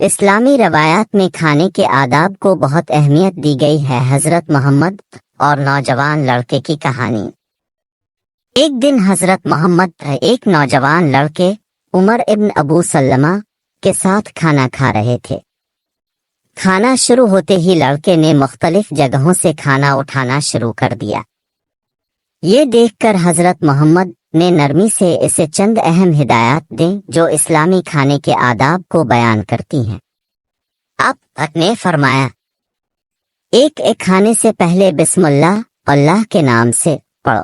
اسلامی روایات میں کھانے کے آداب کو بہت اہمیت دی گئی ہے۔ حضرت محمد اور نوجوان لڑکے کی کہانی۔ ایک دن حضرت محمد ایک نوجوان لڑکے عمر ابن ابو سلمہ کے ساتھ کھانا کھا رہے تھے۔ کھانا شروع ہوتے ہی لڑکے نے مختلف جگہوں سے کھانا اٹھانا شروع کر دیا۔ یہ دیکھ کر حضرت محمد نے نرمی سے اسے چند اہم ہدایات دیں جو اسلامی کھانے کے آداب کو بیان کرتی ہیں۔ آپ نے فرمایا، ایک کھانے سے پہلے بسم اللہ کے نام سے پڑھو۔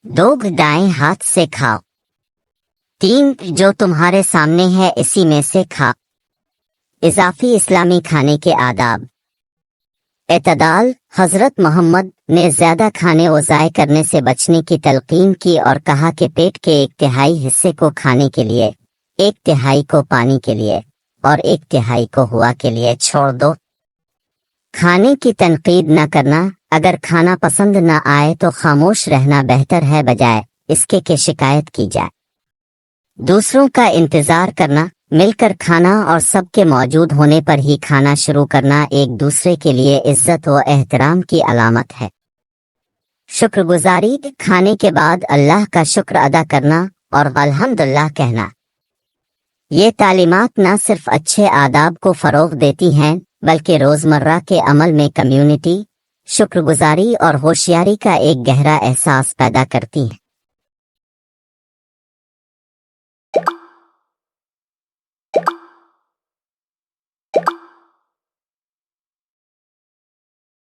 2 دائیں ہاتھ سے کھاؤ۔ 3 جو تمہارے سامنے ہے اسی میں سے کھا۔ اضافی اسلامی کھانے کے آداب۔ اعتدال۔ حضرت محمد نے زیادہ کھانے و ضائع کرنے سے بچنے کی تلقین کی اور کہا کہ پیٹ کے 1/3 حصے کو کھانے کے لیے، 1/3 کو پانی کے لیے اور 1/3 کو ہوا کے لیے چھوڑ دو۔ کھانے کی تنقید نہ کرنا۔ اگر کھانا پسند نہ آئے تو خاموش رہنا بہتر ہے بجائے اس کے کہ شکایت کی جائے۔ دوسروں کا انتظار کرنا۔ مل کر کھانا اور سب کے موجود ہونے پر ہی کھانا شروع کرنا ایک دوسرے کے لیے عزت و احترام کی علامت ہے۔ شکر گزاری۔ کھانے کے بعد اللہ کا شکر ادا کرنا اور الحمدللہ کہنا۔ یہ تعلیمات نہ صرف اچھے آداب کو فروغ دیتی ہیں بلکہ روزمرہ کے عمل میں کمیونٹی، شکر گزاری اور ہوشیاری کا ایک گہرا احساس پیدا کرتی ہیں۔